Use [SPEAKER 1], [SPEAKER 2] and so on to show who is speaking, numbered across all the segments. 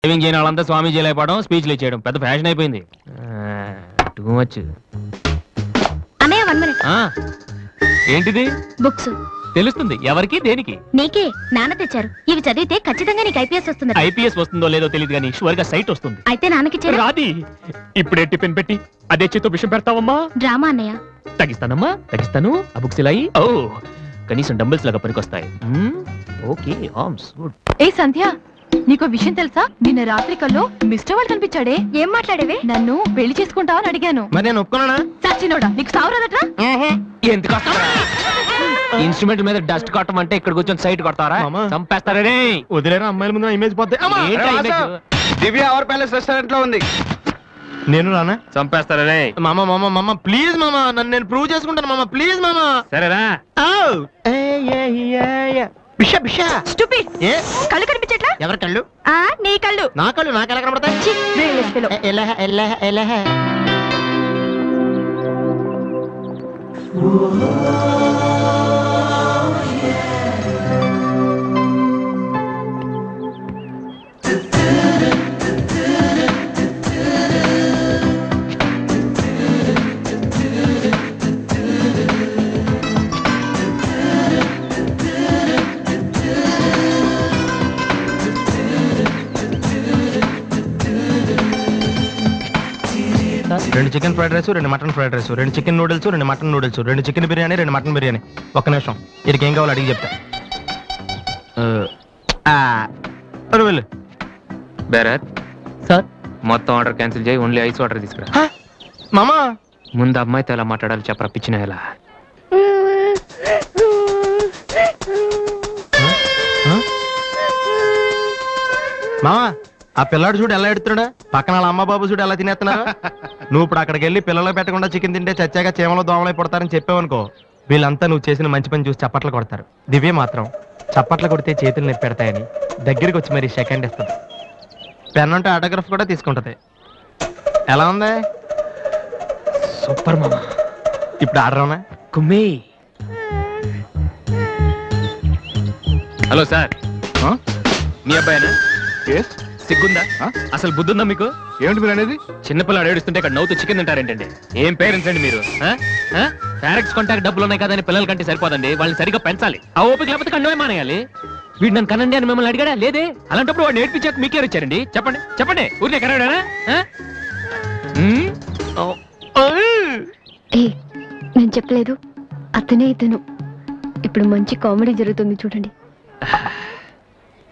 [SPEAKER 1] Driving చేయని వాళ్ళంతా స్వామీజీ అయిపోవడం స్పీచ్లు ఇచ్చేయడం పెద్ద ఫ్యాషన్ అయిపోయింది. Too much.
[SPEAKER 2] అన్నయ్య 1 మినిట్.
[SPEAKER 1] ఏంటిది?
[SPEAKER 2] బుక్స్.
[SPEAKER 1] తెలుస్తుంది ఎవరికి దేనికి?
[SPEAKER 2] నీకే. నాన్న తెచ్చారు. ఇవి చదివితే ఖచ్చితంగా నీకు ఐపీఎస్ వస్తుంది.
[SPEAKER 1] ఐపీఎస్ వస్తుందో లేదో తెలియదు కానీ షూర్ గా సైట్ వస్తుంది.
[SPEAKER 2] అయితే నాన్నకి
[SPEAKER 1] రాది. ఇప్పుడే టిఫిన్ పెట్టి అదే చేతో విషయం పెడతావమ్మా.
[SPEAKER 2] డ్రామా అన్నయ్య.
[SPEAKER 1] తగ్గిస్తానమ్మా తగ్గిస్తాను. ఆ బుక్స్ ఇలా ఓ కనీసం డంబుల్స్ లాగా పనికొస్తాయి. Okay arms good.
[SPEAKER 3] ఏ సంధ్య, నీకో విషయం తెలుసా? నిన్న రాత్రి కల్లో మిస్టర్ వాళ్ళు కనిపించాడే.
[SPEAKER 2] ఏం మాట్లాడేవే?
[SPEAKER 3] నన్ను పెళ్లి చేసుకుంటావని అడిగాను.
[SPEAKER 1] మరి నేను ఒప్పుకున్నానా?
[SPEAKER 3] సచ్చినోడా, నీకు సావరాదట్రా?
[SPEAKER 1] ఎందుకు ఇన్స్ట్రుమెంట్ మీద డస్ట్ కొట్టం అంటే ఇక్కడ కూర్చొని సైట్ కొడతారా? చంపేస్తారే.
[SPEAKER 4] వదిలేరా అమ్మాయిల ముందు ఇమేజ్ పోతే.
[SPEAKER 5] దివ్య అవర్ ప్యాలెస్ రెస్టారెంట్ లో ఉంది.
[SPEAKER 4] నేను రానా?
[SPEAKER 1] చంపేస్తారే.
[SPEAKER 4] మామ మామ మామ ప్లీజ్ మామ, నన్ను నేను ప్రూవ్ చేసుకుంటాను మామ, ప్లీజ్ మామ.
[SPEAKER 1] సరేరా.
[SPEAKER 4] బిషా బిషా.
[SPEAKER 3] స్టూపిడ్.
[SPEAKER 4] ఏ
[SPEAKER 3] కళ్ళు కనిపించట్లా?
[SPEAKER 4] ఎవరి కళ్ళు?
[SPEAKER 3] నీ కళ్ళు.
[SPEAKER 4] నా కళ్ళు నాకు ఎలా కనబడతాయి? రెండు చికెన్ ఫ్రైడ్ రైస్, రెండు మటన్ ఫ్రైడ్ రైస్, రెండు చికెన్ నూడిల్స్, రెండు మటన్ నూడిల్స్, రెండు చికెన్ బిర్యానీ, రెండు మటన్ బిర్యానీ. ఒక్క నిమిషం, వీరికి ఏం కావాలో అడిగి చెప్తా. వెళ్ళు.
[SPEAKER 1] భరత్ సార్, మొత్తం ఆర్డర్ క్యాన్సిల్ చేయి, ఓన్లీ ఐస్ వాటర్ తీసుకురా.
[SPEAKER 4] మామా
[SPEAKER 1] ముందు అమ్మాయితో ఎలా మాట్లాడాలి చెప్పరా పిచ్చిన ఎలా.
[SPEAKER 4] మామా ఆ పిల్లాడు చూడు ఎలా ఎడుతున్నాడా, పక్కన వాళ్ళ అమ్మ బాబు చూడు ఎలా తినేస్తున్నా. నువ్వు ఇప్పుడు అక్కడికి వెళ్ళి పిల్లలు పెట్టకుండా చికెన్ తింటే చచ్చాక చీమలో దోమలై పడతారని చెప్పావనుకో, వీళ్ళంతా నువ్వు చేసిన మంచి పని చూసి చప్పట్లు కొడతారు. దివ్య మాత్రం చప్పట్లు కొడితే చేతులు నొప్పి పెడతాయని దగ్గరికి వచ్చి మరి సెకండ్ ఇస్తుంది. పెన్ అంటే ఆటోగ్రాఫ్ కూడా తీసుకుంటది. ఎలా ఉంది?
[SPEAKER 1] సూపర్ మామా.
[SPEAKER 4] ఇప్పుడు ఆడరావునా?
[SPEAKER 1] కుమ్మి. హలో సార్, మీ అబ్బాయినా? సిగ్గుందా? అసలు బుద్ధుందా మీకు?
[SPEAKER 5] ఏమిటి మీరు అనేది?
[SPEAKER 1] చిన్నపిల్లలు ఏడుస్తుంటే ఇక్కడ నవ్వుతూ చికెన్ తింటారేంటండి? ఏం పేరెంట్స్ అండి మీరు? ఫారెక్స్ కాంటాక్ట్ డబ్బులు ఉన్నాయి కదని పిల్లల కంటే సరిపోదండి, వాళ్ళని సరిగ్గా పెంచాలి. ఆ ఓపిక లేకపోతే కండమే మానేయాలి. వీడు నన్ను కనండి అని మిమ్మల్ని అడిగాడా? లేదే. అలాంటప్పుడు వాడు నేర్పించాక మీకే వచ్చారండి. చెప్పండి చెప్పండి, ఊరినే కనడానా?
[SPEAKER 2] నేను చెప్పలేదు, అతనే ఇతను. ఇప్పుడు మంచి కామెడీ జరుగుతుంది చూడండి.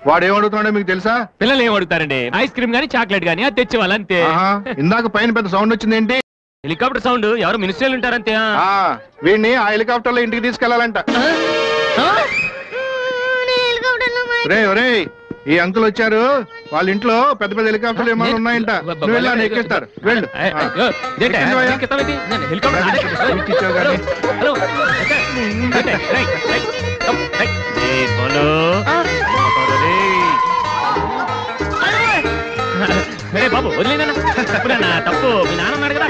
[SPEAKER 5] వాడు ఏమడుగుతున్నాడో మీకు తెలుసా?
[SPEAKER 1] పిల్లలు ఏం అడుగుతారండి? ఐస్ క్రీమ్ గానీ చాక్లెట్ గానీ అది తెచ్చి వాళ్ళంతే.
[SPEAKER 5] ఇందాక పైన పెద్ద సౌండ్ వచ్చింది ఏంటి?
[SPEAKER 1] Helicopter sound. ఎవరు మినిస్టర్లు ఉంటారంతే.
[SPEAKER 5] వీడిని ఆ హెలికాప్టర్ లో ఇంటికి తీసుకెళ్లాలంట. రే ఒరే, ఈ అంకుల్ వచ్చారు, వాళ్ళ ఇంట్లో పెద్ద పెద్ద హెలికాప్టర్లు ఏమైనా ఉన్నాయంట. నువ్వు వెళ్ళి ఎక్కిస్తారు. వెళ్ళు.
[SPEAKER 1] బాబు వదిలేనా? తప్పు మీ నాన్న ఉన్నాడు కదా,